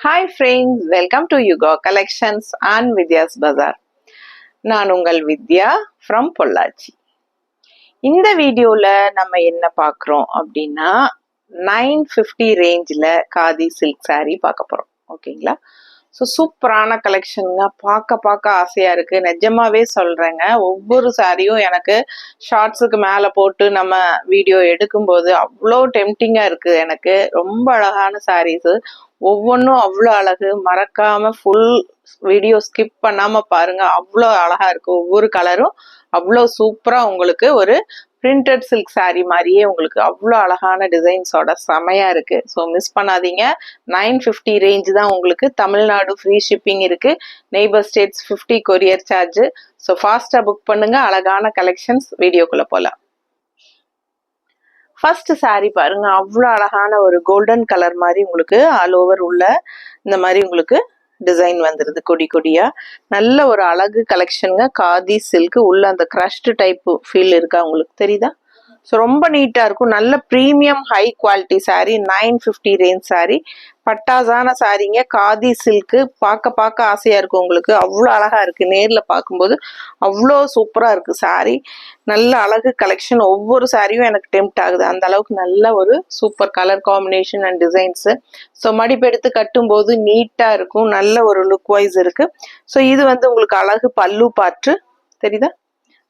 Hi friends, welcome to Yuga Collections and Vidya's Bazaar. நான் உங்கள் வித்யா from Pollachi. இந்த வீடியோல நம்ம என்ன பார்க்குறோம் அப்படின்னா 950 ரேஞ்சில் காதி சில்க் saree பார்க்க போகிறோம். ஓகேங்களா? ஸோ சூப்பரான கலெக்ஷனுங்க. பார்க்க ஆசையாக இருக்குது. நிஜமாவே சொல்கிறேங்க, ஒவ்வொரு சாரியும் எனக்கு ஷார்ட்ஸுக்கு மேலே போட்டு நம்ம வீடியோ எடுக்கும்போது அவ்வளோ டெம்டிங்காக இருக்குது. எனக்கு ரொம்ப அழகான சாரீஸு, ஒவ்வொன்றும் அவ்வளோ அழகு. மறக்காமல் ஃபுல் வீடியோ ஸ்கிப் பண்ணாமல் பாருங்கள். அவ்வளோ அழகாக இருக்குது. ஒவ்வொரு கலரும் அவ்வளோ சூப்பராக உங்களுக்கு ஒரு பிரிண்டட் சில்க் saree மாதிரியே உங்களுக்கு அவ்வளோ அழகான டிசைன்ஸோட செமையாக இருக்குது. ஸோ மிஸ் பண்ணாதீங்க. 950 ரேஞ்ச் தான் உங்களுக்கு. தமிழ்நாடு ஃப்ரீ ஷிப்பிங் இருக்குது. Neighbour states 50 courier charge. So ஃபாஸ்ட்டாக புக் பண்ணுங்கள். அழகான கலெக்ஷன்ஸ். வீடியோக்குள்ளே போகலாம். ஃபர்ஸ்ட் saree பாருங்க, அவ்வளோ அழகான ஒரு கோல்டன் கலர் மாதிரி உங்களுக்கு ஆல் ஓவர் உள்ள இந்த மாதிரி உங்களுக்கு டிசைன் வந்துருது கொடி கொடியா. நல்ல ஒரு அழகு கலெக்ஷனுங்க. காதி சில்க் உள்ள அந்த கிரஷ்டு டைப் ஃபீல் இருக்கா உங்களுக்கு தெரியுதா? ஸோ ரொம்ப நீட்டாக இருக்கும். நல்ல premium high quality sari. 950 range sari. பட்டாசான சாரீங்க. காதி சில்க்கு. பார்க்க ஆசையாக இருக்கும் உங்களுக்கு. அவ்வளோ அழகாக இருக்குது. நேரில் பார்க்கும்போது அவ்வளோ சூப்பராக இருக்குது சாரீ. நல்ல அழகு கலெக்ஷன். ஒவ்வொரு சாரியும் எனக்கு டெம்ப்ட் ஆகுது. அந்த அளவுக்கு நல்ல ஒரு super colour combination and designs. So மடிப்பெடுத்து கட்டும்போது நீட்டாக இருக்கும். நல்ல ஒரு லுக் வைஸ் இருக்குது. ஸோ இது வந்து உங்களுக்கு அழகு பல்லு பாற்று தெரியுதா?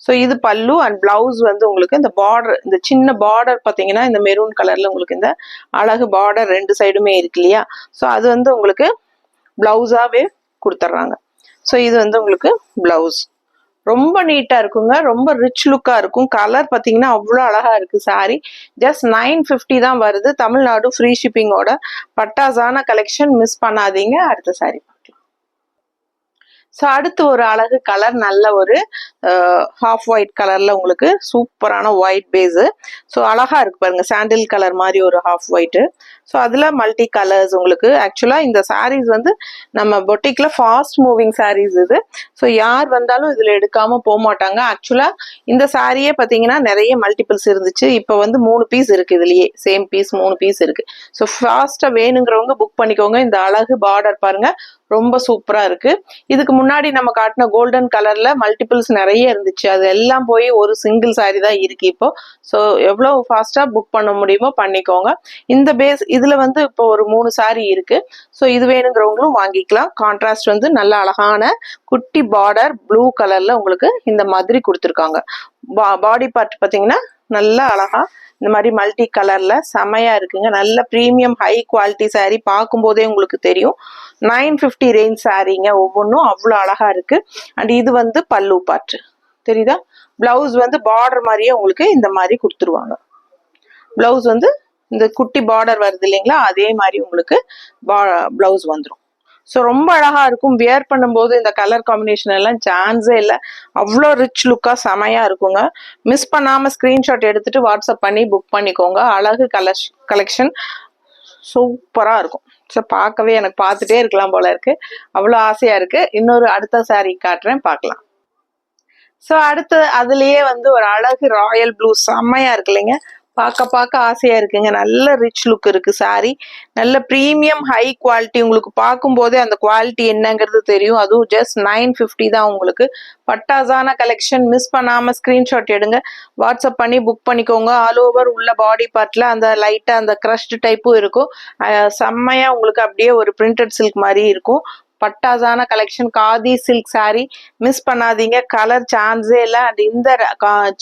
ஸோ இது பல்லு அண்ட் பிளவுஸ் வந்து உங்களுக்கு இந்த பார்டர், இந்த சின்ன பார்டர் பார்த்தீங்கன்னா இந்த மெரூன் கலர்ல உங்களுக்கு இந்த அழகு பார்டர் ரெண்டு சைடுமே இருக்கு இல்லையா? ஸோ அது வந்து உங்களுக்கு பிளவுஸாவே கொடுத்துட்றாங்க. ஸோ இது வந்து உங்களுக்கு பிளவுஸ். ரொம்ப நீட்டா இருக்குங்க. ரொம்ப ரிச் லுக்கா இருக்கும். கலர் பார்த்தீங்கன்னா அவ்வளோ அழகா இருக்கு சாரி. ஜஸ்ட் 950 தான் வருது. தமிழ்நாடு ஃப்ரீ ஷிப்பிங்கோட பட்டாசான கலெக்ஷன். மிஸ் பண்ணாதீங்க. அடுத்த சாரி. ஸோ அடுத்து ஒரு அழகு கலர், நல்ல ஒரு ஹாஃப் ஒயிட் கலர்ல உங்களுக்கு சூப்பரான ஒயிட் பேஸு. ஸோ அழகா இருக்கு பாருங்க. சாண்டில் கலர் மாதிரி ஒரு ஹாஃப் ஒயிட்டு. ஸோ அதில் மல்டி கலர்ஸ் உங்களுக்கு. ஆக்சுவலாக இந்த சாரீஸ் வந்து நம்ம பொட்டிக்கில் ஃபாஸ்ட் மூவிங் சாரீஸ் இது. ஸோ யார் வந்தாலும் இதில் எடுக்காமல் போக மாட்டாங்க. ஆக்சுவலாக இந்த சாரியே பார்த்தீங்கன்னா நிறைய மல்டிபிள்ஸ் இருந்துச்சு. இப்போ வந்து 3 பீஸ் இருக்குது. இதுலேயே சேம் பீஸ் 3 பீஸ் இருக்குது. ஸோ ஃபாஸ்ட்டாக வேணுங்கிறவங்க புக் பண்ணிக்கோங்க. இந்த அழகு பார்டர் பாருங்க, ரொம்ப சூப்பரா இருக்கு. இதுக்கு முன்னாடி நம்ம காட்டின கோல்டன் கலர்ல மல்டிபிள்ஸ் நிறைய இருந்துச்சு. அது எல்லாம் போய் ஒரு சிங்கிள் சாரி தான் இருக்கு இப்போ. ஸோ எவ்வளவு ஃபாஸ்டா புக் பண்ண முடியுமோ பண்ணிக்கோங்க. இந்த பேஸ் இதுல வந்து இப்போ ஒரு 3 சாரி இருக்கு. ஸோ இது வேணுங்கிறவங்களும் வாங்கிக்கலாம். கான்ட்ராஸ்ட் வந்து நல்ல அழகான குட்டி பார்டர் ப்ளூ கலர்ல உங்களுக்கு இந்த மாதிரி கொடுத்துருக்காங்க. பாடி பார்ட் பார்த்தீங்கன்னா நல்லா அழகா இந்த மாதிரி மல்டி கலர்ல செமையா இருக்குங்க. நல்ல ப்ரீமியம் ஹை குவாலிட்டி சாரீ. பார்க்கும்போதே உங்களுக்கு தெரியும். 950 ரேஞ்ச் சாரீங்க. ஒவ்வொன்றும் அவ்வளோ அழகா இருக்கு. அண்ட் இது வந்து பல்லு பாட்டு தெரியுதா? பிளவுஸ் வந்து பார்டர் மாதிரியே உங்களுக்கு இந்த மாதிரி கொடுத்துருவாங்க. பிளவுஸ் வந்து இந்த குட்டி பார்டர் வருது இல்லைங்களா? அதே மாதிரி உங்களுக்கு பிளவுஸ் வந்துடும். ஸோ ரொம்ப அழகா இருக்கும். வியர் பண்ணும்போது இந்த கலர் காம்பினேஷன் எல்லாம் சான்ஸே இல்லை. அவ்வளோ ரிச் லுக்கா செமையா இருக்குங்க. மிஸ் பண்ணாம ஸ்கிரீன்ஷாட் எடுத்துட்டு வாட்ஸ்அப் பண்ணி புக் பண்ணிக்கோங்க. அழகு கலெக்ஷன் சூப்பரா இருக்கும். ஸோ பார்க்கவே எனக்கு பார்த்துட்டே இருக்கலாம் போல இருக்கு. அவ்வளோ ஆசையா இருக்கு. இன்னொரு அடுத்த சாரீ காட்டுறேன், பார்க்கலாம். ஸோ அடுத்து அதுலயே வந்து ஒரு அழகு ராயல் ப்ளூ செம்மையா இருக்கு இல்லைங்க? பார்க்க ஆசையா இருக்குங்க. நல்ல ரிச் லுக் இருக்கு சாரி. நல்ல ப்ரீமியம் ஹை குவாலிட்டி. உங்களுக்கு பார்க்கும் போதே அந்த குவாலிட்டி என்னங்கிறது தெரியும். அதுவும் ஜஸ்ட் 950 தான் உங்களுக்கு. பட்டாசான கலெக்ஷன். மிஸ் பண்ணாம ஸ்கிரீன்ஷாட் எடுங்க. வாட்ஸ்அப் பண்ணி புக் பண்ணிக்கோங்க. ஆல் ஓவர் உள்ள பாடி பார்ட்ல அந்த லைட்டா அந்த கிரஷ்ட் டைப்பும் இருக்கும். செம்மையா உங்களுக்கு அப்படியே ஒரு பிரிண்டட் சில்க் மாதிரி இருக்கும். பட்டாசான collection. Khadi silk sari. Miss பண்ணாதீங்க. கலர் சான்ஸே இல்லை. அண்ட் இந்த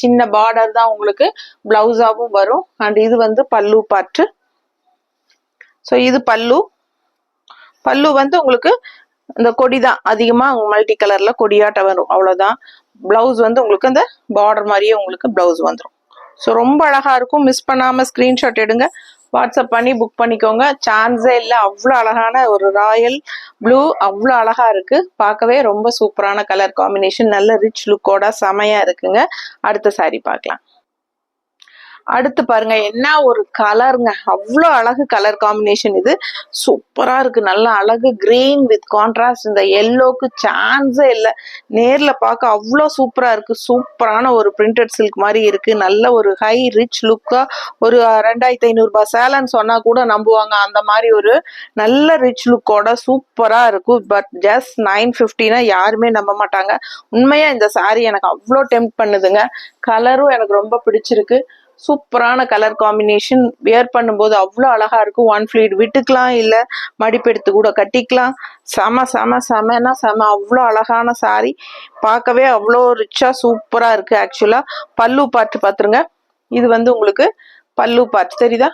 சின்ன பார்டர் தான் உங்களுக்கு பிளவுஸாவும் வரும். அண்ட் இது வந்து பல்லு பாட்டு. ஸோ இது பல்லு. பல்லு வந்து உங்களுக்கு இந்த கொடி தான் அதிகமா மல்டி கலர்ல கொடியாட்ட வரும், அவ்வளவுதான். பிளவுஸ் வந்து உங்களுக்கு இந்த பார்டர் மாதிரியே உங்களுக்கு பிளவுஸ் வந்துடும். ஸோ ரொம்ப அழகா இருக்கும். மிஸ் பண்ணாம ஸ்கிரீன்ஷாட் எடுங்க. வாட்ஸ்அப் பண்ணி புக் பண்ணிக்கோங்க. சான்ஸே இல்லை. அவ்வளோ அழகான ஒரு ராயல் ப்ளூ. அவ்வளோ அழகா இருக்கு. பார்க்கவே ரொம்ப சூப்பரான கலர் காம்பினேஷன். நல்ல ரிச் லுக்கோட செமையா இருக்குங்க. அடுத்த சாரி பார்க்கலாம். அடுத்து பாருங்க என்ன ஒரு கலருங்க, அவ்வளோ அழகு கலர் காம்பினேஷன். இது சூப்பரா இருக்கு, நல்ல அழகு கிரீன் வித் கான்ட்ராஸ்ட். இந்த எல்லோக்கு சான்ஸே இல்லை, நேர்ல பார்க்க அவ்வளோ சூப்பரா இருக்கு. சூப்பரான ஒரு பிரிண்டட் சில்க் மாதிரி இருக்கு, நல்ல ஒரு ஹை ரிச் லுக்கா. ஒரு 2500 ரூபாய் சேலன்னு சொன்னா கூட நம்புவாங்க, அந்த மாதிரி ஒரு நல்ல ரிச் லுக்கோட சூப்பரா இருக்கும். பட் ஜஸ்ட் 950னா யாருமே நம்ப மாட்டாங்க. உண்மையா இந்த சாரி எனக்கு அவ்வளோ டெம்ப்ட் பண்ணுதுங்க. கலரும் எனக்கு ரொம்ப பிடிச்சிருக்கு, சூப்பரான கலர் காம்பினேஷன். வியர் பண்ணும்போது அவ்வளோ அழகா இருக்கும். ஒன் ஃபிளீட் விட்டுக்கலாம், இல்லை மடிப்பெடுத்து கூட கட்டிக்கலாம். செம செம செமனா செம, அவ்வளோ அழகான சாரி, பார்க்கவே அவ்வளோ ரிச்சா சூப்பரா இருக்கு. ஆக்சுவலா பல்லு பார்ட் பார்த்துருங்க, இது வந்து உங்களுக்கு பல்லு பார்ட் தெரியுதா?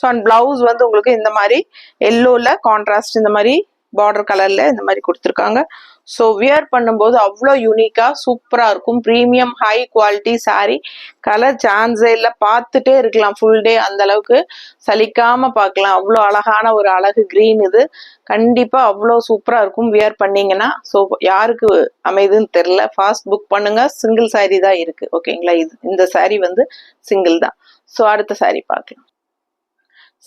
ஸோ அண்ட் பிளவுஸ் வந்து உங்களுக்கு இந்த மாதிரி எல்லோல கான்ட்ராஸ்ட் இந்த மாதிரி பார்டர் கலர்ல இந்த மாதிரி கொடுத்துருக்காங்க. ஸோ வியர் பண்ணும்போது அவ்வளோ யூனிக்கா சூப்பரா இருக்கும். Premium high quality sorry, colour சான்ஸே இல்லை, பார்த்துட்டே இருக்கலாம் ஃபுல் டே, அந்த அளவுக்கு சலிக்காம பார்க்கலாம். அவ்வளோ அழகான ஒரு அழகு கிரீன், இது கண்டிப்பா அவ்வளோ சூப்பரா இருக்கும் வியர் பண்ணீங்கன்னா. ஸோ யாருக்கு அமைதுன்னு தெரியல, ஃபாஸ்ட் புக் பண்ணுங்க. சிங்கிள் சாரி தான் இருக்கு, ஓகேங்களா? இந்த சாரி வந்து சிங்கிள் தான். ஸோ அடுத்த சாரி பார்க்கலாம்.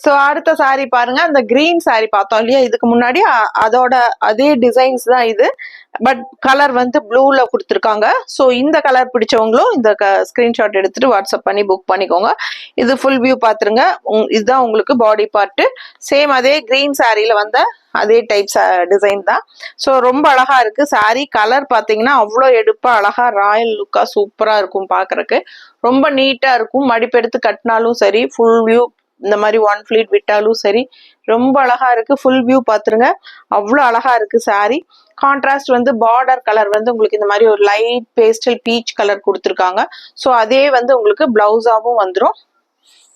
ஸோ அடுத்த சாரி பாருங்க, அந்த கிரீன் சாரி பார்த்தோம் இல்லையா, இதுக்கு முன்னாடி அதோட அதே டிசைன்ஸ் தான் இது, பட் கலர் வந்து ப்ளூல கொடுத்துருக்காங்க. ஸோ இந்த கலர் பிடிச்சவங்களும் இந்த ஸ்கிரீன்ஷாட் எடுத்துட்டு வாட்ஸ்அப் பண்ணி புக் பண்ணிக்கோங்க. இது ஃபுல் வியூ பார்த்துருங்க, இதுதான் உங்களுக்கு பாடி பார்ட்டு. சேம் அதே கிரீன் சாரியில வந்த அதே டைப்ஸ் டிசைன் தான். ஸோ ரொம்ப அழகா இருக்கு சாரி. கலர் பார்த்தீங்கன்னா அவ்வளோ எடுப்பா அழகா ராயல் லுக்கா சூப்பரா இருக்கும் பார்க்கறக்கு, ரொம்ப நீட்டா இருக்கும். மடிப்பெடுத்து கட்டினாலும் சரி, ஃபுல் வியூ இந்த மாதிரி ஒன் ஃபிளீட் விட்டாலும் சரி, ரொம்ப அழகா இருக்கு. ஃபுல் வியூ பார்த்துருங்க, அவ்வளோ அழகா இருக்கு சாரி. கான்ட்ராஸ்ட் வந்து பார்டர் கலர் வந்து உங்களுக்கு இந்த மாதிரி ஒரு லைட் பேஸ்டல் பீச் கலர் கொடுத்துருக்காங்க. ஸோ அதே வந்து உங்களுக்கு பிளவுஸாவும் வந்துடும்.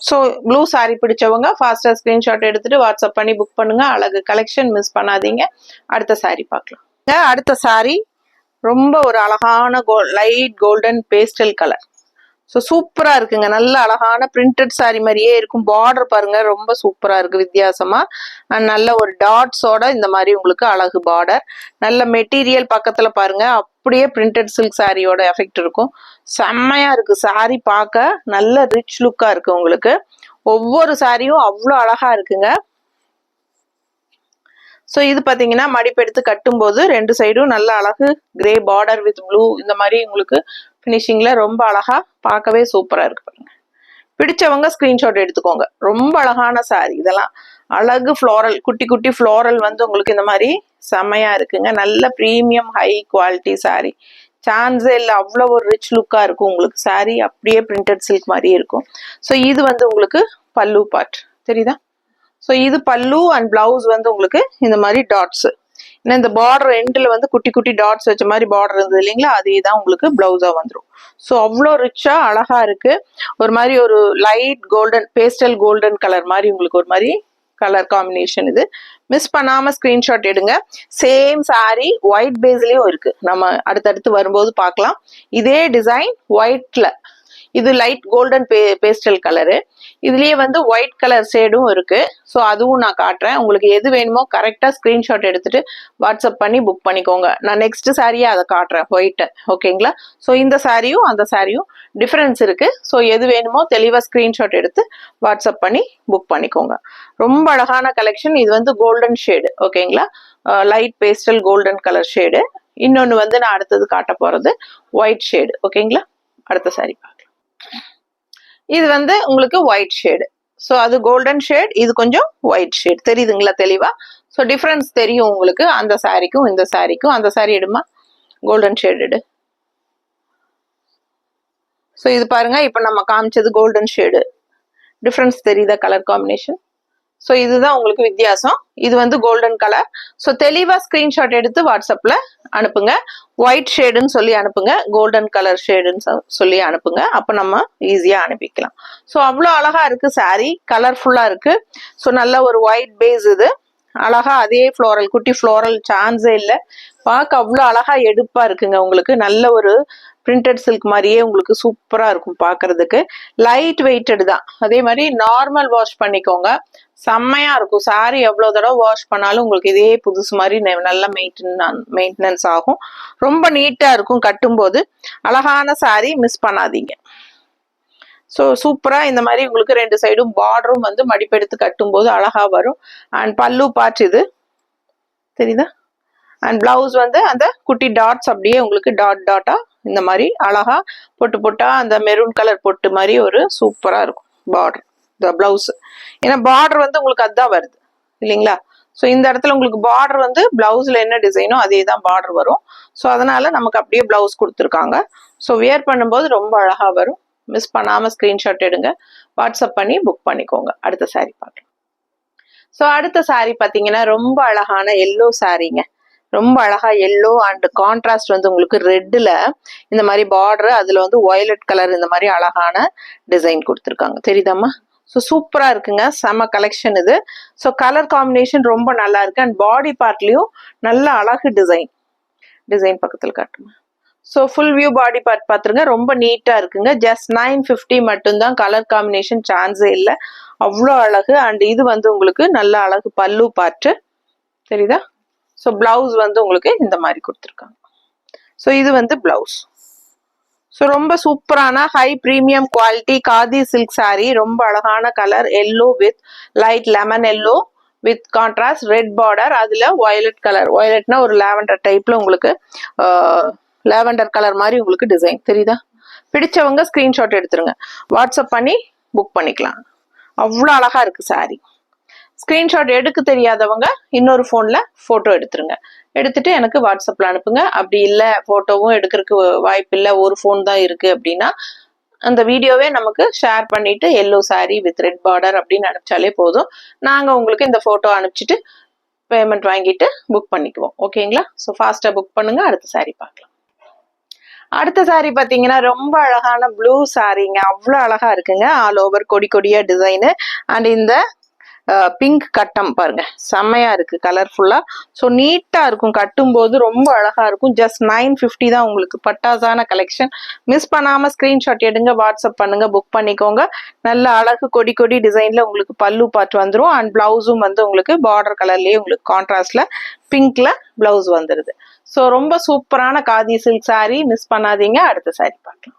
ஸோ ப்ளூ சாரி பிடிச்சவங்க ஃபாஸ்டா ஸ்கிரீன்ஷாட் எடுத்துட்டு வாட்ஸ்அப் பண்ணி புக் பண்ணுங்க. அழகு கலெக்ஷன் மிஸ் பண்ணாதீங்க. அடுத்த சாரி பார்க்கலாம். அடுத்த சாரி ரொம்ப ஒரு அழகான light golden pastel colour. So சூப்பரா இருக்குங்க, நல்ல அழகான பிரிண்டட் சாரி மாதிரியே இருக்கும். பார்டர் பாருங்க ரொம்ப சூப்பரா இருக்கு, வித்தியாசமா. நல்ல ஒரு டாட்ஸோட இந்த மாதிரி உங்களுக்கு அழகு பார்டர். நல்ல மெட்டீரியல் பக்கத்துல பாருங்க, அப்படியே பிரிண்டட் சில்க் சாரியோட எஃபெக்ட் இருக்கும். செம்மையா இருக்கு சாரி, பார்க்க நல்ல ரிச் லுக்கா இருக்கு உங்களுக்கு. ஒவ்வொரு சாரியும் அவ்வளோ அழகா இருக்குங்க. ஸோ இது பார்த்தீங்கன்னா மடிப்பெடுத்து கட்டும்போது ரெண்டு சைடும் நல்ல அழகு கிரே பார்டர் வித் ப்ளூ இந்த மாதிரி உங்களுக்கு ஃபினிஷிங்ல ரொம்ப அழகா பார்க்கவே சூப்பரா இருக்கு பாருங்க. பிடிச்சவங்க ஸ்கிரீன்ஷாட் எடுத்துக்கோங்க. ரொம்ப அழகான சாரி இதெல்லாம். அழகு ஃப்ளோரல், குட்டி குட்டி ஃப்ளோரல் வந்து உங்களுக்கு இந்த மாதிரி செம்மையா இருக்குங்க. நல்ல ப்ரீமியம் ஹை குவாலிட்டி சாரி, சான்ஸே இல்லை, அவ்வளோ ஒரு ரிச் லுக்கா இருக்கும் உங்களுக்கு சாரி. அப்படியே பிரிண்டட் சில்க் மாதிரி இருக்கும். ஸோ இது வந்து உங்களுக்கு பல்லு பார்ட் தெரியுதா? ஸோ இது பல்லு அண்ட் பிளவுஸ் வந்து உங்களுக்கு இந்த மாதிரி டாட்ஸ். ஏன்னா இந்த பார்டர் எண்டில் வந்து குட்டி குட்டி டாட்ஸ் வச்ச மாதிரி பார்டர் இருந்தது இல்லைங்களா, அதே தான் உங்களுக்கு பிளவுஸா வந்துடும். ஸோ அவ்வளோ ரிச்சா அழகா இருக்கு. ஒரு மாதிரி ஒரு light golden pastel golden colour மாதிரி உங்களுக்கு ஒரு மாதிரி கலர் காம்பினேஷன். இது மிஸ் பண்ணாம ஸ்கிரீன்ஷாட் எடுங்க. சேம் சாரி ஒயிட் பேஸ்லயும் இருக்கு, நம்ம அடுத்தடுத்து வரும்போது பார்க்கலாம். இதே டிசைன் ஒயிட்ல, இது லைட் கோல்டன் பேஸ்டல் கலரு, இதுலயே வந்து ஒயிட் கலர் ஷேடும் இருக்கு. ஸோ அதுவும் நான் காட்டுறேன் உங்களுக்கு. எது வேணுமோ கரெக்டா ஸ்கிரீன்ஷாட் எடுத்துட்டு வாட்ஸ்அப் பண்ணி புக் பண்ணிக்கோங்க. நான் நெக்ஸ்ட் சாரியை அதை காட்டுறேன் ஒயிட், ஓகேங்களா? ஸோ இந்த சாரியும் அந்த சாரியும் டிஃபரன்ஸ் இருக்கு. ஸோ எது வேணுமோ தெளிவா ஸ்கிரீன்ஷாட் எடுத்து வாட்ஸ்அப் பண்ணி புக் பண்ணிக்கோங்க. ரொம்ப அழகான கலெக்ஷன். இது வந்து கோல்டன் ஷேடு, ஓகேங்களா? Light pastel golden colour shade. இன்னொன்னு வந்து நான் அடுத்தது காட்ட போறது ஒயிட் ஷேடு, ஓகேங்களா? அடுத்த சாரி பார்க்கலாம். இது வந்து உங்களுக்கு ஒயிட் ஷேடு. ஸோ அது கோல்டன் ஷேட், இது கொஞ்சம் ஒயிட் ஷேட். தெரியுதுங்களா தெளிவா? ஸோ டிஃப்ரென்ஸ் தெரியும் உங்களுக்கு அந்த சாரிக்கும் இந்த சாரிக்கும். அந்த சாரி எடுமா, கோல்டன் ஷேடு. ஸோ இது பாருங்க, இப்போ நம்ம காமிச்சது கோல்டன் ஷேடு. டிஃப்ரென்ஸ் தெரியுதா கலர் காம்பினேஷன்? ஸோ இதுதான் உங்களுக்கு வித்தியாசம். இது வந்து கோல்டன் கலர். ஸோ தெளிவா ஸ்கிரீன்ஷாட் எடுத்து வாட்ஸ்அப்ல அனுப்புங்க. ஒயிட் ஷேடுன்னு சொல்லி அனுப்புங்க, கோல்டன் கலர் ஷேடுன்னு சொல்லி அனுப்புங்க. அப்போ நம்ம ஈஸியா அனுப்பிக்கலாம். ஸோ அவ்வளோ அழகா இருக்கு சாரி, கலர்ஃபுல்லா இருக்கு. ஸோ நல்ல ஒரு ஒயிட் பேஸ், இது அழகா அதே ஃப்ளோரல், குட்டி ஃப்ளோரல் சான்ஸே இல்லை. பார்க்க அவ்வளோ அழகா எடுப்பா இருக்குங்க உங்களுக்கு. நல்ல ஒரு பிரிண்டட் சில்க் மாதிரியே உங்களுக்கு சூப்பரா இருக்கும் பார்க்கிறதுக்கு. லைட் வெயிட்டட் தான். அதே மாதிரி நார்மல் வாஷ் பண்ணிக்கோங்க, செம்மையா இருக்கும் சாரி. எவ்வளவு தடவை வாஷ் பண்ணாலும் உங்களுக்கு இதே புதுசு மாதிரி நல்ல மெயின்டெனன்ஸ் ஆகும். ரொம்ப நீட்டா இருக்கும் கட்டும்போது. அழகான சாரி, மிஸ் பண்ணாதீங்க. ஸோ சூப்பராக இந்த மாதிரி உங்களுக்கு 2 சைடும் பார்டரும் வந்து மடிப்பெடுத்து கட்டும்போது அழகா வரும். அண்ட் பல்லு பார்ட் இது தெரியுதா? அண்ட் பிளவுஸ் வந்து அந்த குட்டி டாட்ஸ் அப்படியே உங்களுக்கு டாட் டாட்டா இந்த மாதிரி அழகா பொட்டு பொட்டா அந்த மெரூன் கலர் பொட்டு மாதிரி ஒரு சூப்பரா இருக்கும் பார்டர் இந்த பிளவுஸ். ஏன்னா பார்டர் வந்து உங்களுக்கு அதுதான் வருது இல்லைங்களா? ஸோ இந்த இடத்துல உங்களுக்கு பார்டர் வந்து பிளவுஸ்ல என்ன டிசைனோ அதே தான் பார்டர் வரும். ஸோ அதனால நமக்கு அப்படியே பிளவுஸ் கொடுத்துருக்காங்க. ஸோ வியர் பண்ணும்போது ரொம்ப அழகா வரும். மிஸ் பண்ணாம ஸ்கிரீன்ஷாட் எடுங்க, வாட்ஸ்அப் பண்ணி புக் பண்ணிக்கோங்க. அடுத்த சாரி பார்க்கலாம். ஸோ அடுத்த சாரி பார்த்தீங்கன்னா ரொம்ப அழகான எல்லோ சாரீங்க. ரொம்ப அழகா எல்லோ அண்ட் கான்ட்ராஸ்ட் வந்து உங்களுக்கு ரெட்ல இந்த மாதிரி பார்டர், அதுல வந்து வயலட் கலர் இந்த மாதிரி அழகான டிசைன் கொடுத்துருக்காங்க தெரியுதாம்மா? ஸோ சூப்பரா இருக்குங்க, செம கலெக்ஷன் இது. ஸோ கலர் காம்பினேஷன் ரொம்ப நல்லா இருக்கு. அண்ட் பாடி பார்ட்லயும் நல்ல அழகு டிசைன் பக்கத்தில் காட்டுங்க. So full view body part பார்த்துருங்க, ரொம்ப நீட்டா இருக்குங்க. ஜஸ்ட் 950 மட்டும்தான். கலர் காம்பினேஷன் சான்ஸே இல்லை, அவ்வளோ அழகு. அண்ட் இது வந்து உங்களுக்கு நல்ல அழகு பல்லு பார்ட்டு தெரியுதா? ஸோ பிளவுஸ் வந்து உங்களுக்கு இந்த மாதிரி கொடுத்துருக்காங்க. ஸோ இது வந்து பிளவுஸ். ஸோ ரொம்ப சூப்பரான high premium quality khadi silk sorry. ரொம்ப அழகான colour yellow with light lemon yellow with contrast red border, அதுல வயலட் கலர். வயலட்னா ஒரு லாவெண்டர் டைப்ல உங்களுக்கு லாவெண்டர் கலர் மாதிரி உங்களுக்கு டிசைன் தெரியுதா? பிடிச்சவங்க ஸ்கிரீன்ஷாட் எடுத்துருங்க, வாட்ஸ்அப் பண்ணி புக் பண்ணிக்கலாம். அவ்வளோ அழகா இருக்கு சாரி. ஸ்கிரீன்ஷாட் எடுக்க தெரியாதவங்க இன்னொரு போன்ல போட்டோ எடுத்துருங்க, எடுத்துட்டு எனக்கு வாட்ஸ்அப்ல அனுப்புங்க. அப்படி இல்லை போட்டோவும் எடுக்கிறதுக்கு வாய்ப்பு இல்லை, ஒரு போன் தான் இருக்கு அப்படின்னா அந்த வீடியோவே நமக்கு ஷேர் பண்ணிட்டு yellow sorry with red border அப்படின்னு அனுப்பிச்சாலே போதும். நாங்க உங்களுக்கு இந்த போட்டோ அனுப்பிச்சிட்டு பேமெண்ட் வாங்கிட்டு புக் பண்ணிக்குவோம். ஓகேங்களா? ஸோ ஃபாஸ்டா புக் பண்ணுங்க. அடுத்த சாரி பார்க்கலாம். அடுத்த சாரி பாத்தீங்கன்னா ரொம்ப அழகான ப்ளூ சாரிங்க. அவ்வளோ அழகா இருக்குங்க. ஆல் ஓவர் கொடி கொடியா டிசைனு. அண்ட் இந்த பிங்க் கட்டம் பாருங்க, செம்மையா இருக்கு கலர்ஃபுல்லா. ஸோ நீட்டா இருக்கும், கட்டும் போது ரொம்ப அழகா இருக்கும். ஜஸ்ட் 950 தான் உங்களுக்கு பட்டாசான கலெக்ஷன். மிஸ் பண்ணாம ஸ்கிரீன்ஷாட் எடுங்க, வாட்ஸ்அப் பண்ணுங்க, புக் பண்ணிக்கோங்க. நல்ல அழகு கொடி கொடி டிசைன்ல உங்களுக்கு பல்லு பார்ட் வந்துடும். அண்ட் பிளவுஸும் வந்து உங்களுக்கு பார்டர் கலர்லயே உங்களுக்கு கான்ட்ராஸ்ட்ல பிங்க்ல பிளவுஸ் வந்துருது. ஸோ ரொம்ப சூப்பரான காதி சில்க் சாரி, மிஸ் பண்ணாதீங்க. அடுத்த சாரி பார்க்கலாம்.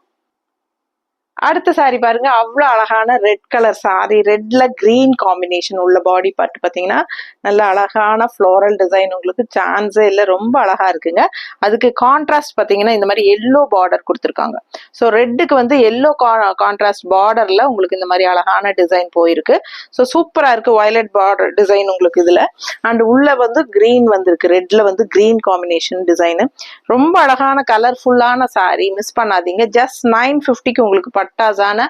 அடுத்த சாரி பாருங்க, அவ்வளோ அழகான ரெட் கலர் சாரி. ரெட்ல கிரீன் காம்பினேஷன் உள்ள பாடி பார்ட் பார்த்தீங்கன்னா நல்ல அழகான ஃப்ளோரல் டிசைன், உங்களுக்கு சான்ஸே இல்லை, ரொம்ப அழகா இருக்குங்க. அதுக்கு கான்ட்ராஸ்ட் பார்த்தீங்கன்னா இந்த மாதிரி எல்லோ பார்டர் கொடுத்துருக்காங்க. ஸோ ரெட்டுக்கு வந்து எல்லோ கான்ட்ராஸ்ட் பார்டர்ல உங்களுக்கு இந்த மாதிரி அழகான டிசைன் போயிருக்கு. ஸோ சூப்பரா இருக்கு. வயலட் பார்டர் டிசைன் உங்களுக்கு இதுல. அண்ட் உள்ள வந்து கிரீன் வந்திருக்கு, ரெட்ல வந்து கிரீன் காம்பினேஷன் டிசைனு. ரொம்ப அழகான கலர்ஃபுல்லான சாரி, மிஸ் பண்ணாதீங்க. ஜஸ்ட் 950க்கு உங்களுக்கு பட்டாசான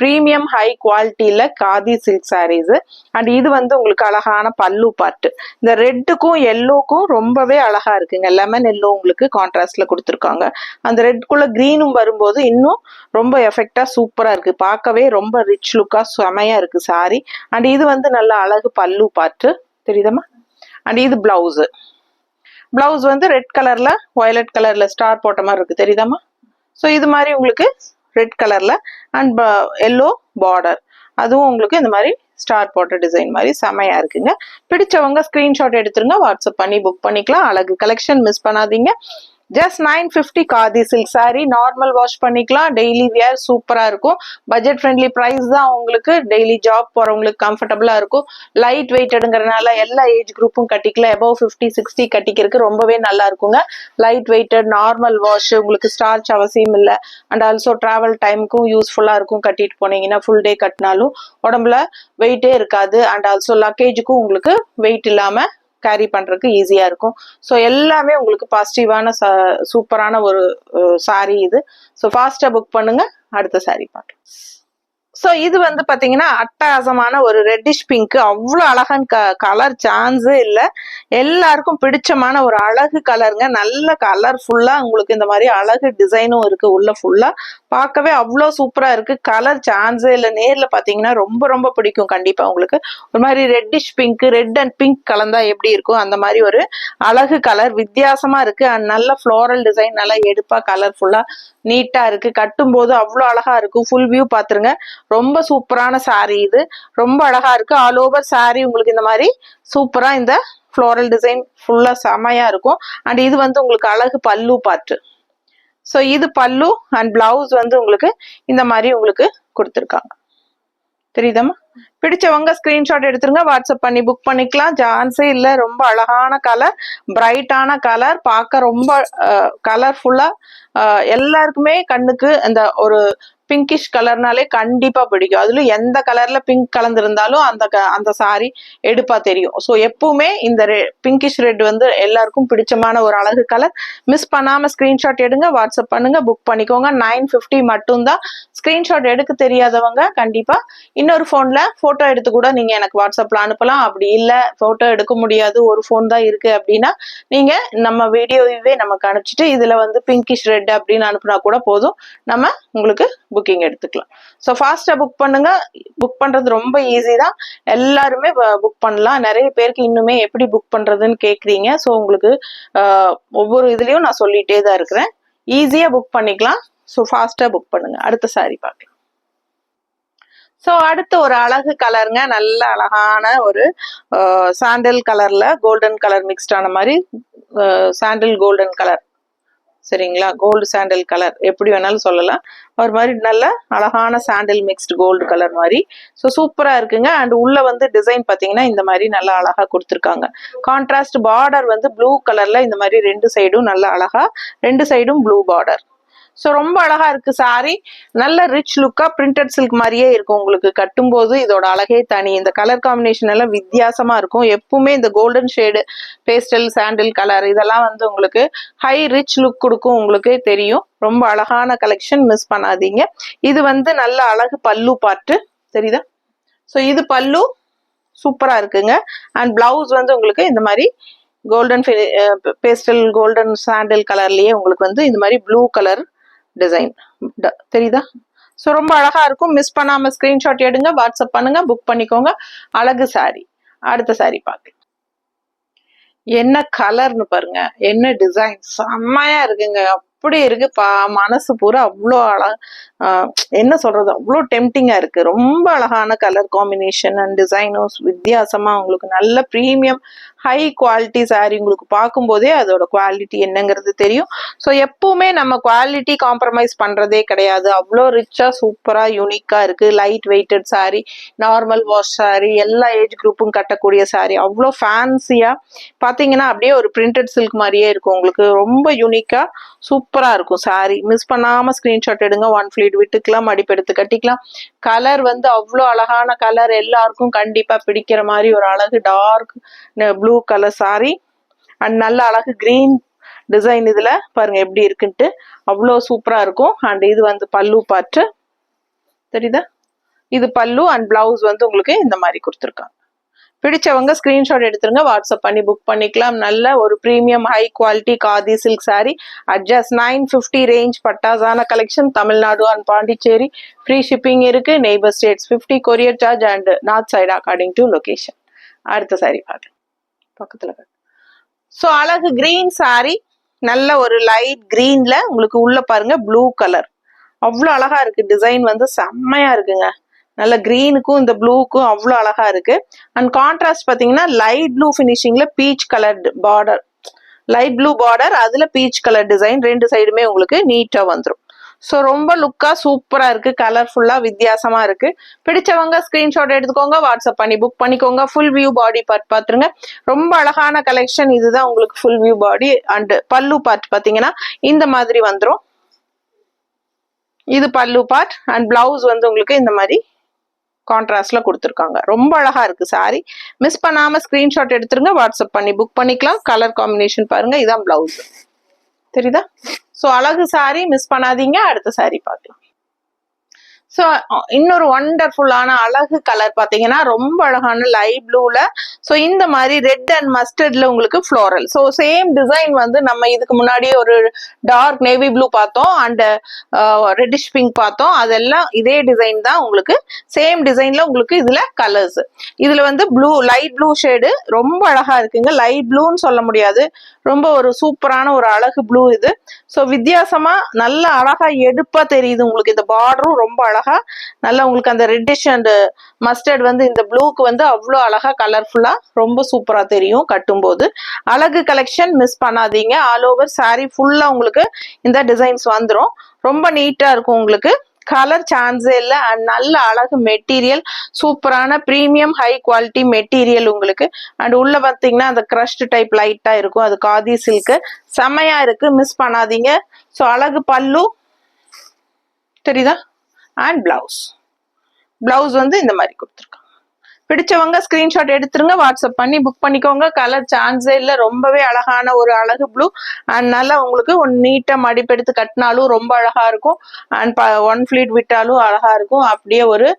பிரீமியம் ஹை குவாலிட்டியில காதி சில்க் சாரீஸ். அண்ட் இது வந்து உங்களுக்கு அழகான பல்லு பார்ட். இந்த ரெட்டுக்கும் எல்லோக்கும் ரொம்பவே அழகா இருக்குங்க. லெமன் எல்லோ உங்களுக்கு கான்ட்ராஸ்ட்ல கொடுத்துருக்காங்க. அந்த ரெட்குள்ள கிரீனும் வரும்போது இன்னும் ரொம்ப எஃபெக்டா சூப்பரா இருக்கு, பார்க்கவே ரொம்ப ரிச் லுக்கா செமையா இருக்கு சாரி. அண்ட் இது வந்து நல்ல அழகு பல்லு பார்ட் தெரியுதமா? அண்ட் இது பிளவுஸ். பிளவுஸ் வந்து ரெட் கலர்ல வயலட் கலர்ல ஸ்டார் போட்ட மாதிரி இருக்கு தெரியுதாமா? ஸோ இது மாதிரி உங்களுக்கு ரெட் கலர்ல அண்ட் எல்லோ பார்டர், அதுவும் உங்களுக்கு இந்த மாதிரி ஸ்டார் போட்ட டிசைன் மாதிரி செமையா இருக்குங்க. பிடிச்சவங்க ஸ்கிரீன்ஷாட் எடுத்துருங்க, வாட்ஸ்அப் பண்ணி புக் பண்ணிக்கலாம். அழகு கலெக்ஷன், மிஸ் பண்ணாதீங்க. Just 950 khadi silk sorry. Normal wash பண்ணிக்கலாம், டெய்லி வியர் சூப்பரா இருக்கும். பட்ஜெட் ஃப்ரெண்ட்லி பிரைஸ் தான், உங்களுக்கு டெய்லி ஜாப் போறவங்களுக்கு கம்ஃபர்டபுளா இருக்கும். லைட் வெயிட்டடுங்கிறதுனால எல்லா ஏஜ் குரூப்பும் கட்டிக்கலாம். above 50-60 கட்டிக்கிறதுக்கு ரொம்பவே நல்லா இருக்குங்க. லைட் வெயிட்டட், நார்மல் வாஷ், உங்களுக்கு ஸ்டார்ச் அவசியம் இல்லை. அண்ட் ஆல்சோ டிராவல் டைமுக்கும் யூஸ்ஃபுல்லா இருக்கும். கட்டிட்டு போனீங்கன்னா ஃபுல் டே கட்டினாலும் உடம்புல வெயிட்டே இருக்காது. அண்ட் ஆல்சோ லக்கேஜுக்கும் உங்களுக்கு வெயிட் இல்லாம கேரி பண்றதுக்கு ஈஸியா இருக்கும். ஸோ எல்லாமே உங்களுக்கு பாசிட்டிவான சூப்பரான ஒரு சாரி இது. ஸோ ஃபாஸ்டா புக் பண்ணுங்க. அடுத்த சாரி பார்க்கலாம். ஸோ இது வந்து பாத்தீங்கன்னா அட்டகாசமான ஒரு ரெட்டிஷ் பிங்க். அவ்வளோ அழகான கலர் சான்ஸே இல்லை, எல்லாருக்கும் பிடிச்சமான ஒரு அழகு கலருங்க. நல்ல கலர்ஃபுல்லா உங்களுக்கு இந்த மாதிரி அழகு டிசைனும் இருக்கு உள்ள ஃபுல்லா. பார்க்கவே அவ்வளோ சூப்பரா இருக்கு. கலர் சான்ஸே இல்லை, நேர்ல பாத்தீங்கன்னா ரொம்ப ரொம்ப பிடிக்கும் கண்டிப்பா உங்களுக்கு. ஒரு மாதிரி reddish pink, red and pink கலந்தா எப்படி இருக்கும் அந்த மாதிரி ஒரு அழகு கலர், வித்தியாசமா இருக்கு. அண்ட் நல்ல ஃப்ளோரல் டிசைன், நல்லா எடுப்பா கலர்ஃபுல்லா நீட்டா இருக்கு. கட்டும் போது அவ்வளோ அழகா இருக்கும். ஃபுல் வியூ பாத்துருங்க, ரொம்ப சூப்பரான சாரி இது. ரொம்ப அழகா இருக்கு. ஆல் ஓவர் சாரி உங்களுக்கு இந்த மாதிரி சூப்பரா இந்த ஃப்ளோரல் டிசைன் ஃபுல்லா செமையா இருக்கும். அண்ட் இது வந்து உங்களுக்கு அழகு பல்லு பார்ட். ஸோ இது பல்லு. அண்ட் பிளவுஸ் வந்து உங்களுக்கு இந்த மாதிரி உங்களுக்கு கொடுத்துருக்காங்க. தெரியுதாம்மா? பிடிச்சவங்க ஸ்கிரீன்ஷாட் எடுத்துருங்க, வாட்ஸ்அப் பண்ணி புக் பண்ணிக்கலாம். சான்ஸே இல்ல. ரொம்ப அழகான கலர், பிரைட்டான கலர், பார்க்க ரொம்ப கலர்ஃபுல்லா, எல்லாருக்குமே கண்ணுக்கு அந்த ஒரு பிங்கிஷ் கலர்னாலே கண்டிப்பா பிடிக்கும். அதுலயும் எந்த கலர்ல பிங்க் கலந்துருந்தாலும் அந்த சாரி எடுப்பா தெரியும். ஸோ எப்பவுமே இந்த பிங்கிஷ் ரெட் வந்து எல்லாருக்கும் பிடிச்சமான ஒரு அழகு கலர். மிஸ் பண்ணாம ஸ்கிரீன்ஷாட் எடுங்க, வாட்ஸ்அப் பண்ணுங்க, புக் பண்ணிக்கோங்க. 950 மட்டும்தான். ஸ்கிரீன்ஷாட் எடுக்க தெரியாதவங்க கண்டிப்பா இன்னொரு போன்ல போட்டோ எடுத்து கூட நீங்க எனக்கு வாட்ஸ்அப்ல அனுப்பலாம். அப்படி இல்ல போட்டோ எடுக்க முடியாது, ஒரு போன் தான் இருக்கு அப்படின்னா நீங்க நம்ம வீடியோவே நமக்கு அனுப்பிச்சிட்டு இதுல வந்து பிங்கிஷ் ரெட் அப்படின்னு அனுப்புனா கூட போதும், நம்ம உங்களுக்கு புக்கிங் எடுத்துக்கலாம். ஸோ ஃபாஸ்டா புக் பண்ணுங்க. புக் பண்றது ரொம்ப ஈஸி தான், எல்லாருமே புக் பண்ணலாம். நிறைய பேருக்கு இன்னுமே எப்படி புக் பண்றதுன்னு கேக்குறீங்க. ஸோ உங்களுக்கு ஒவ்வொரு இதுலயும் நான் சொல்லிட்டே தான் இருக்கிறேன். ஈஸியா புக் பண்ணிக்கலாம். ஸோ ஃபாஸ்டா புக் பண்ணுங்க. அடுத்த சாரி பார்க்கலாம். ஸோ அடுத்து ஒரு அழகு கலருங்க, நல்ல அழகான ஒரு சாண்டல் கலர்ல கோல்டன் கலர் மிக்ஸ்ட் ஆன மாதிரி, சாண்டல் கோல்டன் கலர், சரிங்களா? கோல்டு சாண்டல் கலர் எப்படி வேணாலும் சொல்லலாம். ஒரு மாதிரி நல்ல அழகான சாண்டல் மிக்ஸ்டு கோல்டு கலர் மாதிரி. ஸோ சூப்பரா இருக்குங்க. அண்ட் உள்ள வந்து டிசைன் பார்த்தீங்கன்னா இந்த மாதிரி நல்லா அழகா கொடுத்துருக்காங்க. கான்ட்ராஸ்ட் பார்டர் வந்து ப்ளூ கலர்ல இந்த மாதிரி ரெண்டு சைடும் நல்லா அழகா, ரெண்டு சைடும் ப்ளூ பார்டர். ஸோ ரொம்ப அழகா இருக்கு சாரி. நல்ல ரிச் லுக்கா பிரிண்டட் சில்க் மாதிரியே இருக்கும். உங்களுக்கு கட்டும்போது இதோட அழகே தனி. இந்த கலர் காம்பினேஷன் எல்லாம் வித்தியாசமா இருக்கும். எப்பவுமே இந்த கோல்டன் ஷேடு, பேஸ்டல், சாண்டில் கலர் இதெல்லாம் வந்து உங்களுக்கு ஹை ரிச் லுக் கொடுக்கும். உங்களுக்கு தெரியும். ரொம்ப அழகான கலெக்ஷன், மிஸ் பண்ணாதீங்க. இது வந்து நல்ல அழகு பல்லு பார்ட்டு, தெரியுதா? ஸோ இது பல்லு சூப்பரா இருக்குங்க. அண்ட் பிளவுஸ் வந்து உங்களுக்கு இந்த மாதிரி கோல்டன் பேஸ்டல் கோல்டன் சாண்டில் கலர்லயே உங்களுக்கு வந்து இந்த மாதிரி ப்ளூ கலர் டிசைன், தெரியுதா? ஸோ ரொம்ப அழகா இருக்கும். மிஸ் பண்ணாம ஸ்கிரீன்ஷாட் எடுங்க, வாட்ஸ்அப் பண்ணுங்க, புக் பண்ணிக்கோங்க. அழகு சாரி. அடுத்த சாரி பார்க்க. என்ன கலர்னு பாருங்க, என்ன டிசைன், செம்மையா இருக்குங்க. அப்படி இருக்கு, மனசு பூரா அவ்வளோ அழகா, என்ன சொல்றது, அவ்வளோ டெம்டிங்கா இருக்கு. ரொம்ப அழகான கலர் காம்பினேஷன் அண்ட் டிசைனும் வித்தியாசமா உங்களுக்கு நல்ல ப்ரீமியம் ஹை குவாலிட்டி சாரி. உங்களுக்கு பார்க்கும்போதே அதோட குவாலிட்டி என்னங்கிறது தெரியும். ஸோ எப்பவுமே நம்ம குவாலிட்டி காம்ப்ரமைஸ் பண்றதே கிடையாது. அவ்வளோ ரிச்சா சூப்பரா யூனிக்கா இருக்கு. Light weighted sari, normal wash sari, எல்லா ஏஜ் குரூப்பும் கட்டக்கூடிய சாரி. அவ்வளோ ஃபேன்சியா பாத்தீங்கன்னா அப்படியே ஒரு பிரிண்டட் சில்க் மாதிரியே இருக்கும். உங்களுக்கு ரொம்ப யூனிக்கா சூப்பரா இருக்கும் சாரி. மிஸ் பண்ணாம ஸ்கிரீன்ஷாட் எடுங்க. ஒன் ஃபிளீட் விட்டுக்கலாம், மடிப்பெடுத்து கட்டிக்கலாம். கலர் வந்து அவ்வளோ அழகான கலர், எல்லாருக்கும் கண்டிப்பா பிடிக்கிற மாதிரி ஒரு அழகு dark blue colour sari. And நல்ல அழகு கிரீன் டிசைன். இதுல பாருங்க எப்படி இருக்குன்ட்டு, அவ்வளோ சூப்பரா இருக்கும். அண்ட் இது வந்து பல்லு பார்ட்டு, தெரியுதா? இது பல்லு அண்ட் பிளவுஸ் வந்து உங்களுக்கு இந்த மாதிரி கொடுத்துருக்காங்க. பிடிச்சவங்க ஸ்கிரீன்ஷாட் எடுத்துருங்க, வாட்ஸ்அப் பண்ணி புக் பண்ணிக்கலாம். நல்ல ஒரு premium high quality khadi silk sari at just 950 range. பட்டாசான collection. Tamil Nadu and Pondicherry free shipping இருக்கு. Neighbour states 50 courier charge and north side according to location. அடுத்த சாரி பார்க்க பக்கத்துல. ஸோ அழகு கிரீன் சாரி, நல்ல ஒரு லைட் கிரீன்ல உங்களுக்கு உள்ள பாருங்க ப்ளூ கலர், அவ்வளோ அழகா இருக்கு. டிசைன் வந்து செம்மையா இருக்குங்க. நல்ல கிரீனுக்கும் இந்த ப்ளூக்கும் அவ்வளோ அழகா இருக்கு. அண்ட் கான்ட்ராஸ்ட் பாத்தீங்கன்னா லைட் ப்ளூ பினிஷிங்ல peach colour border, light blue border, அதுல பீச் கலர் டிசைன், ரெண்டு சைடுமே உங்களுக்கு நீட்டா வந்துடும். ஸோ ரொம்ப லுக்கா சூப்பரா இருக்கு. கலர்ஃபுல்லா வித்தியாசமா இருக்கு. பிடிச்சவங்க ஸ்கிரீன்ஷாட் எடுத்துக்கோங்க, வாட்ஸ்அப் பண்ணி புக் பண்ணிக்கோங்க. ஃபுல் வியூ பாடி பார்ட் பாத்துருங்க. ரொம்ப அழகான கலெக்ஷன். இதுதான் உங்களுக்கு ஃபுல் வியூ பாடி. அண்ட் பல்லு பார்ட் பாத்தீங்கன்னா இந்த மாதிரி வந்துடும். இது பல்லு பார்ட். அண்ட் பிளவுஸ் வந்து உங்களுக்கு இந்த மாதிரி கான்ட்ராஸ்ட்ல கொடுத்துருக்காங்க. ரொம்ப அழகா இருக்கு சாரி. மிஸ் பண்ணாம ஸ்கிரீன்ஷாட் எடுத்துருங்க, வாட்ஸ்அப் பண்ணி புக் பண்ணிக்கலாம். கலர் காம்பினேஷன் பாருங்க, இதான் பிளவுஸ், தெரியுதா? சோ அழகு சாரி, மிஸ் பண்ணாதீங்க. அடுத்த சாரி பார்க்கலாம். ஸோ இன்னொரு ஒண்டர்ஃபுல்லான அழகு கலர் பார்த்தீங்கன்னா ரொம்ப அழகான லைட் ப்ளூல. ஸோ இந்த மாதிரி ரெட் அண்ட் மஸ்டர்ட்ல உங்களுக்கு ஃப்ளோரல். ஸோ சேம் டிசைன் வந்து நம்ம இதுக்கு முன்னாடியே ஒரு டார்க் நேவி ப்ளூ பார்த்தோம் அண்ட் ரெட்டிஷ் பிங்க் பார்த்தோம். அதெல்லாம் இதே டிசைன் தான் உங்களுக்கு. சேம் டிசைன்ல உங்களுக்கு இதுல கலர்ஸ். இதுல வந்து ப்ளூ, லைட் ப்ளூ ஷேடு ரொம்ப அழகா இருக்குங்க. லைட் ப்ளூன்னு சொல்ல முடியாது, ரொம்ப ஒரு சூப்பரான ஒரு அழகு ப்ளூ இது. ஸோ வித்தியாசமா நல்ல அழகா எடுப்பா தெரியுது உங்களுக்கு. இந்த பார்டரும் ரொம்ப அழகா நல்லா உங்களுக்கு அந்த ரெட்டிஷ் அண்ட் மஸ்டர்ட் வந்து இந்த ப்ளூக்கு வந்து அவ்வளோ அழகா கலர்ஃபுல்லா ரொம்ப சூப்பரா தெரியும் கட்டும்போது. அழகு கலெக்ஷன், மிஸ் பண்ணாதீங்க. ஆல் ஓவர் சாரி ஃபுல்லா உங்களுக்கு இந்த டிசைன்ஸ் வந்துடும். ரொம்ப நீட்டா இருக்கும் உங்களுக்கு. கலர் சான்ஸே இல்லை. அண்ட் நல்ல அழகு மெட்டீரியல், சூப்பரான ப்ரீமியம் ஹை குவாலிட்டி மெட்டீரியல் உங்களுக்கு. அண்ட் உள்ள பார்த்தீங்கன்னா அந்த கிரஷ்ட் டைப் லைட்டா இருக்கும், அது காதி சில்க், செமையா இருக்கு, மிஸ் பண்ணாதீங்க. ஸோ அழகு பல்லு தெரியுதா, அண்ட் பிளவுஸ் வந்து இந்த மாதிரி கொடுத்துருக்காங்க. பிடிச்சவங்க ஸ்கிரீன்ஷாட் எடுத்துருங்க, வாட்ஸ்அப் பண்ணி புக் பண்ணிக்கோங்க. கலர் சான்ஸே இல்லை, ரொம்பவே அழகான ஒரு அழகு ப்ளூ. அண்ட் நல்லா உங்களுக்கு நீட்டா மடிப்பெடுத்து கட்டினாலும் ரொம்ப அழகா இருக்கும். அண்ட் ஒன் ஃபிளீட் விட்டாலும் அழகா இருக்கும். அப்படியே ஒரு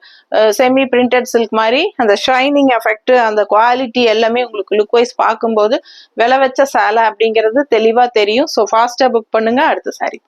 செமி பிரிண்டட் சில்க் மாதிரி அந்த ஷைனிங் எஃபெக்ட், அந்த குவாலிட்டி எல்லாமே உங்களுக்கு லுக் வைஸ் பார்க்கும்போது விலை வச்ச சேலை அப்படிங்கிறது தெளிவா தெரியும். ஸோ ஃபாஸ்டா புக் பண்ணுங்க. அடுத்த சாரி.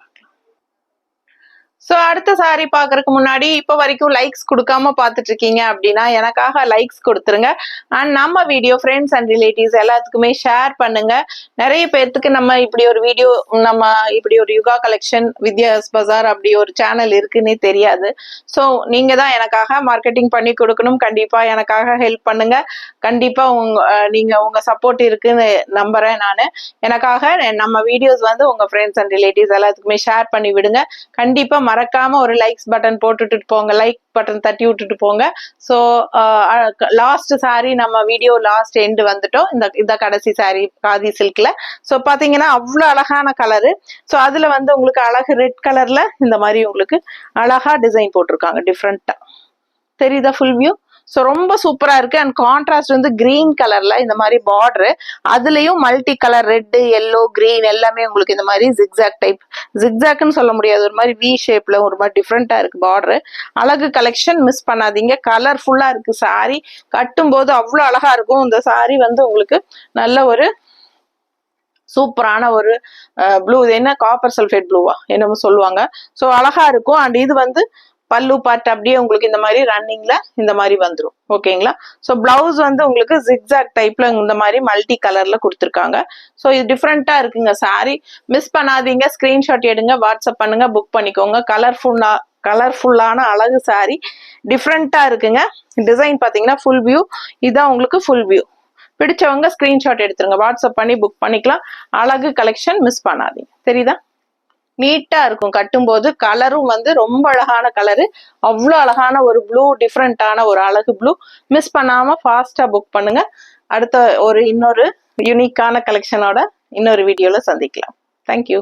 ஸோ அடுத்த சாரி பாக்குறதுக்கு முன்னாடி இப்போ வரைக்கும் லைக்ஸ் கொடுக்காம பார்த்துட்டு இருக்கீங்க அப்படின்னா எனக்காக லைக்ஸ் கொடுத்துருங்க. அண்ட் நம்ம வீடியோ ஃப்ரெண்ட்ஸ் அண்ட் ரிலேட்டிவ்ஸ் எல்லாத்துக்குமே ஷேர் பண்ணுங்க. நிறைய பேர்த்துக்கு நம்ம இப்படி ஒரு வீடியோ, நம்ம இப்படி ஒரு யுகா கலெக்ஷன், வித்யாஸ் பஜார் அப்படி ஒரு சேனல் இருக்குன்னே தெரியாது. ஸோ நீங்க தான் எனக்காக மார்க்கெட்டிங் பண்ணி கொடுக்கணும். கண்டிப்பா எனக்காக ஹெல்ப் பண்ணுங்க. கண்டிப்பா நீங்க உங்க சப்போர்ட் இருக்குன்னு நம்புறேன் நான். எனக்காக நம்ம வீடியோஸ் வந்து உங்க ஃப்ரெண்ட்ஸ் அண்ட் ரிலேட்டிவ்ஸ் எல்லாத்துக்குமே ஷேர் பண்ணி விடுங்க. கண்டிப்பா மறக்காம ஒரு லைக்ஸ் பட்டன் போட்டுட்டு போங்க, லைக் பட்டன் தட்டி விட்டுட்டு போங்க. ஸோ லாஸ்ட் சாரி நம்ம வீடியோ லாஸ்ட் எண்டு வந்துட்டோம். இந்த கடைசி சாரி காதி சில்க்ல. ஸோ பாத்தீங்கன்னா அவ்வளவு அழகான கலரு. ஸோ அதுல வந்து உங்களுக்கு அழகு ரெட் கலர்ல இந்த மாதிரி உங்களுக்கு அழகா டிசைன் போட்டிருக்காங்க டிஃப்ரெண்டா. தெரியுதா ஃபுல் வியூ? ஸோ ரொம்ப சூப்பரா இருக்கு. அண்ட் கான்ட்ராஸ்ட் வந்து கிரீன் கலர்ல இந்த மாதிரி பார்டரு, அதுலயும் multi colour red, yellow, green எல்லாமே உங்களுக்கு இந்த மாதிரி ஜிக்ஸாக் டைப், ஜிக்ஸாக்னு சொல்ல முடியாது, ஒரு மாதிரி வி ஷேப்ல ஒரு மாதிரி டிஃப்ரெண்டா இருக்கு பார்டரு. அழகு கலெக்ஷன், மிஸ் பண்ணாதீங்க. கலர்ஃபுல்லா இருக்கு சாரி, கட்டும் போது அவ்வளவு அழகா இருக்கும். இந்த சாரி வந்து உங்களுக்கு நல்ல ஒரு சூப்பரான ஒரு ப்ளூ, இது என்ன காப்பர் சல்ஃபேட் ப்ளூவா என்னமோ சொல்லுவாங்க. ஸோ அழகா இருக்கும். அண்ட் இது வந்து பல்லு பார்ட் அப்படியே உங்களுக்கு இந்த மாதிரி ரன்னிங்ல இந்த மாதிரி வந்துடும். ஓகேங்களா? ஸோ பிளவுஸ் வந்து உங்களுக்கு ஜிக்ஸாக் டைப்ல இந்த மாதிரி மல்டி கலர்ல கொடுத்துருக்காங்க. ஸோ இது டிஃப்ரெண்டா இருக்குங்க சாரி, மிஸ் பண்ணாதீங்க. ஸ்கிரீன்ஷாட் எடுங்க, வாட்ஸ்அப் பண்ணுங்க, புக் பண்ணிக்கோங்க. கலர்ஃபுல்லான அழகு சாரி, டிஃப்ரெண்டா இருக்குங்க. டிசைன் பாத்தீங்கன்னா ஃபுல் வியூ, இதுதான் உங்களுக்கு ஃபுல் வியூ. பிடிச்சவங்க ஸ்கிரீன்ஷாட் எடுத்துருங்க, வாட்ஸ்அப் பண்ணி புக் பண்ணிக்கலாம். அழகு கலெக்ஷன், மிஸ் பண்ணாதீங்க. தெரியுதா? நீட்டா இருக்கும் கட்டும்போது. கலரும் வந்து ரொம்ப அழகான கலரு, அவ்வளோ அழகான ஒரு ப்ளூ, டிஃப்ரெண்டான ஒரு அழகு ப்ளூ. மிஸ் பண்ணாம ஃபாஸ்டா புக் பண்ணுங்க. அடுத்த இன்னொரு யூனிக்கான கலெக்ஷனோட இன்னொரு வீடியோல சந்திக்கலாம். தேங்க்யூ.